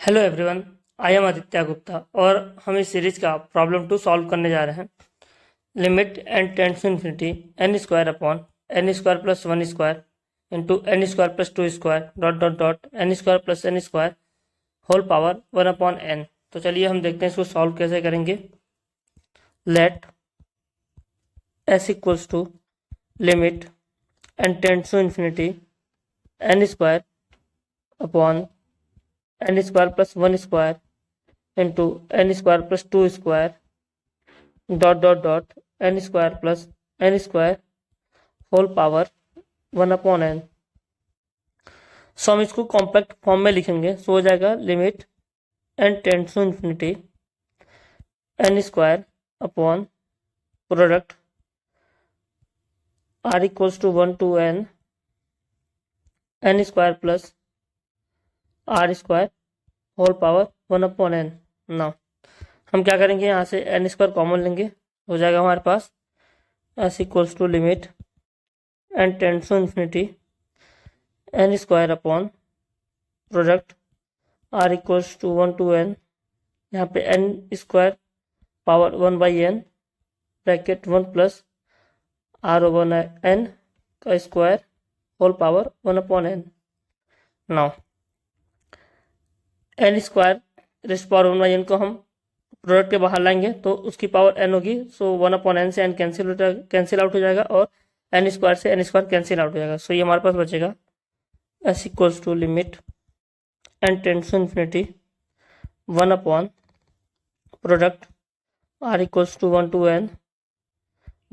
Hello everyone, I am Aditya Gupta और हम इस सीरीज का प्रॉब्लम 2 सॉल्व करने जा रहे हैं। Limit N tends to infinity N square upon N square plus 1 square into N square plus 2 square dot dot dot N square plus N square whole power 1 upon N. तो चलिए हम देखते हैं इसको सॉल्व कैसे करेंगे। Let S equals to limit N tends to infinity N square upon N square plus 1 square into N square plus 2 square dot dot dot N square plus N square whole power 1 upon n. So हम इसको compact form में लिखेंगे। So हो जाएगा limit N tends to infinity N square upon product are equals to 1 to n n square plus r square whole power 1 upon n. Now हम क्या करेंगे, यहाँ से एन स्क्वायर कॉमन लेंगे, हो जाएगा हमारे पास S equals to limit N tends to infinity N square upon product are equals to 1 to n, यहाँ पे n square power 1 by n bracket 1 plus are over n का square whole power 1 upon n. Now n square rest power 1 by n को हम product के बाहर लाएंगे तो उसकी पावर एन होगी। सो 1 अपॉन एन से एन कैंसिल आउट हो जाएगा और एन स्क्वायर से एन स्क्वायर कैंसिल आउट हो जाएगा। सो ये हमारे पास बचेगा S equals to limit N tends to infinity 1 upon product are equals to 1 to N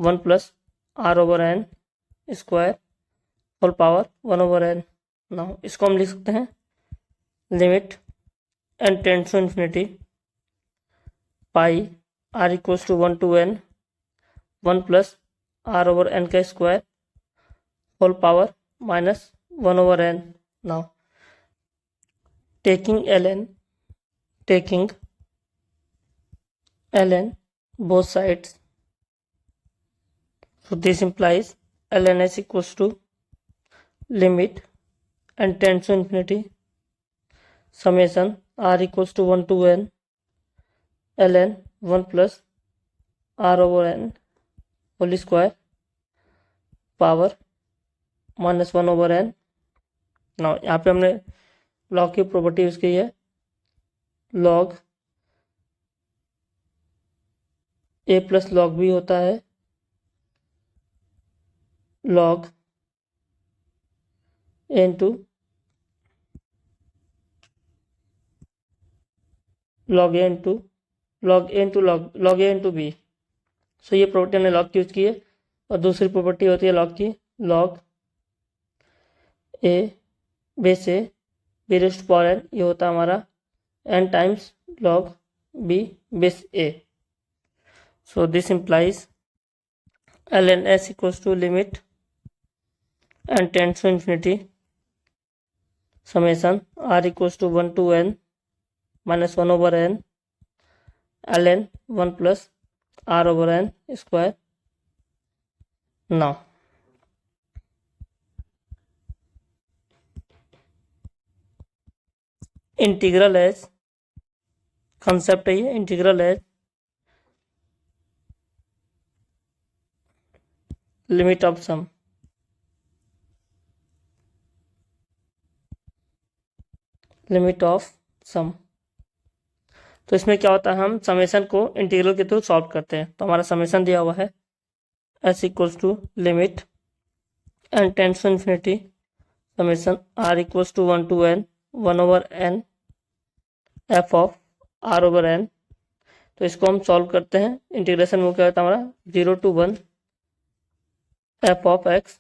1 plus are over N square whole power 1 over N. Now इसको हम लिख सकते हैं limit N tends to infinity pi are equals to 1 to N 1 plus are over n का square whole power minus 1 over N. Now taking ln both sides, so this implies ln s equals to limit n tends to infinity summation r equals to 1 to n ln 1 plus r over n whole square power minus 1 over N. Now यहाँ पे हमने log की property use की है, log A plus log B होता है log A into log A into log A into log A into B. So ये property हमने लॉग की यूज की है। और दूसरी प्रॉपर्टी होती है लॉग की, log A base A B raised power N, ये होता है हमारा N times log B base A. So this implies ln s equals to limit n tends to infinity summation r equals to 1 to n minus 1 over n ln 1 plus r over n square। now integral as concept है, ये integral as limit of sum. Limit of sum, तो इसमें क्या होता है, हम summation को integral के थ्रू सॉल्व करते हैं। तो हमारा समेशन दिया हुआ है S equals to limit N tends to infinity summation R equals to 1 to N 1 over N F of R over N. तो इसको हम सॉल्व करते हैं। इंटीग्रेशन में क्या होता है हमारा 0 to 1 F of X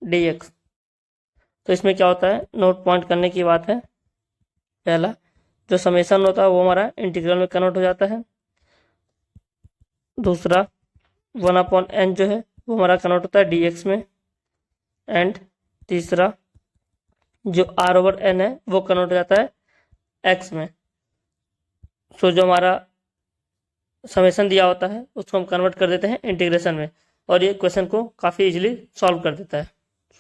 D X. तो इसमें क्या होता है, नोट पॉइंट करने की बात है, पहला जो समेशन होता है वो हमारा इंटीग्रल में कन्वर्ट हो जाता है। दूसरा 1 अपॉन एन जो है वो हमारा कन्वर्ट होता है डी एक्स में। एंड तीसरा जो आर ओवर एन है वो कन्वर्ट हो जाता है एक्स में। सो जो हमारा समेशन दिया होता है उसको हम कन्वर्ट कर देते हैं इंटीग्रेशन में और ये क्वेश्चन को काफ़ी इजीली सॉल्व कर देता है।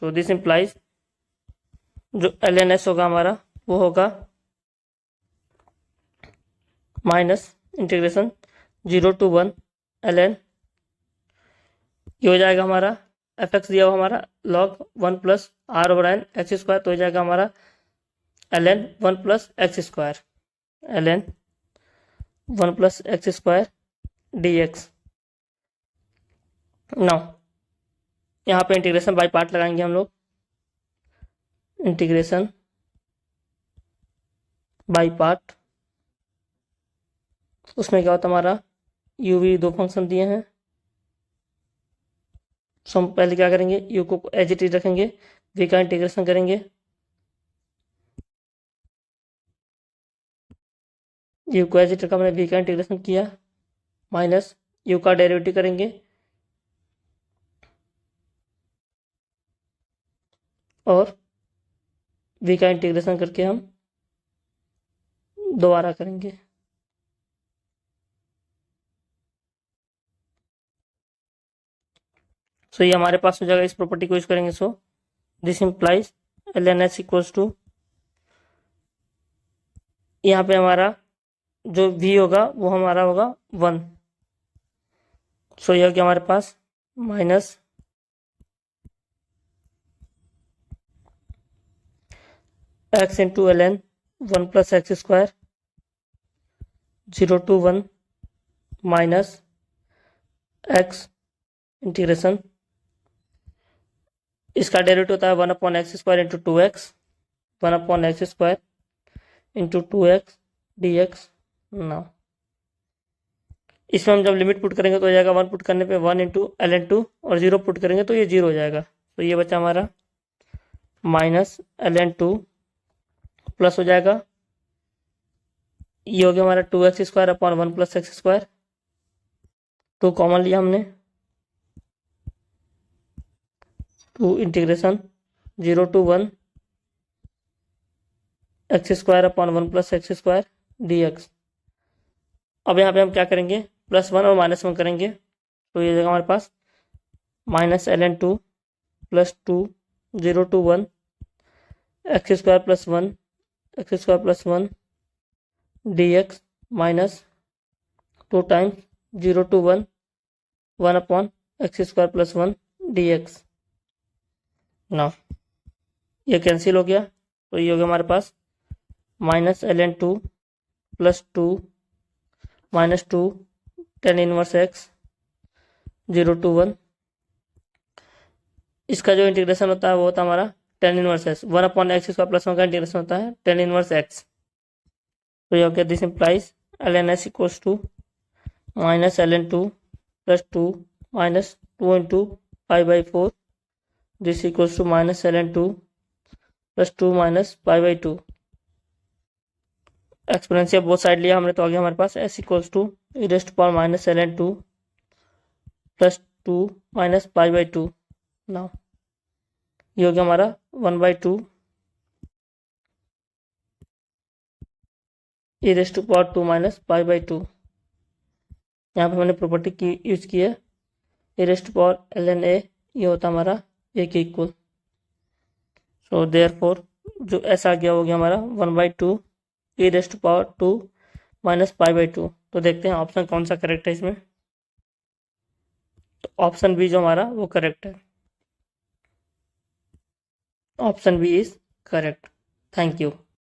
सो दिस इम्प्लाइज जो ln s होगा हमारा वो होगा माइनस इंटीग्रेशन 0 to 1 ln, ये हो जाएगा हमारा एफ एक्स दिया हुआ हमारा log 1 plus are over N X square, तो हो जाएगा हमारा ln 1 plus x square, ln 1 plus x square D X. Now यहाँ पे इंटीग्रेशन बाई पार्ट लगाएंगे हम लोग, इंटीग्रेशन बाई पार्ट। उसमें क्या होता है हमारा यू वी दो फंक्शन दिए हैं, सो हम पहले क्या करेंगे यू को एज इट इज रखेंगे, वी का इंटीग्रेशन करेंगे, यू को एज इट रखा मैंने, वी का इंटीग्रेशन किया, माइनस यू का डेरिवेटिव करेंगे और वी का इंटीग्रेशन करके हम दोबारा करेंगे। सो ये हमारे पास हो जाएगा, इस प्रॉपर्टी को यूज करेंगे। So this implies ln s equals to, यहाँ पे हमारा जो v होगा वो हमारा होगा 1। सो यह हो गया हमारे पास minus x into ln 1 plus x square 0 to 1 minus x integration, इसका डेरिवेटिव होता है 1 upon x square into 2x, 1 upon x square into 2x dx। ना इसमें हम जब लिमिट पुट करेंगे तो हो जाएगा 1 पुट करने पे 1 इंटू ln 2 और 0 पुट करेंगे तो ये 0 हो जाएगा। तो ये बचा हमारा माइनस ln 2 प्लस हो जाएगा, ये हो गया हमारा 2x square upon 1 plus x square, 2 common लिया हमने, 2 integration 0 to 1 x square upon 1 plus x square dx। अब यहाँ पे हम क्या करेंगे +1 और -1 करेंगे, तो ये जगह हमारे पास minus ln 2 plus 2 0 to 1 x square plus 1 x square plus 1 dx minus 2 times 0 to 1 1 upon x square plus 1 dx। ना ये कैंसिल हो गया, तो ये हो गया हमारे पास minus ln 2 plus 2 minus 2 tan inverse x 0 to 1, इसका जो इंटीग्रेशन होता है वो होता है हमारा tan inverse x, 1 upon x square plus 1 का इंटीग्रेशन होता है tan इनवर्स x। तो ये हो गया this implies ln s equals to minus ln 2 plus 2 minus 2 into pi by 4, this equals to minus ln 2 plus 2 minus pi by 2। Exponential both side लिया हमने, तो आ गया हमारे पास s equals to e raised to power minus ln 2 plus 2 minus pi by 2। Now ये हो गया हमारा 1/2 e raised to power 2 minus pi by 2। यहाँ पे मैंने प्रॉपर्टी की यूज की है e raised to power ln a, ये होता हमारा a के इक्वल। सो देयरफॉर जो s आ गया हो गया हमारा 1/2 e raised to power 2 minus pi by 2। तो देखते हैं ऑप्शन कौन सा करेक्ट है इसमें, तो ऑप्शन बी जो हमारा वो करेक्ट है, option B is correct. Thank you.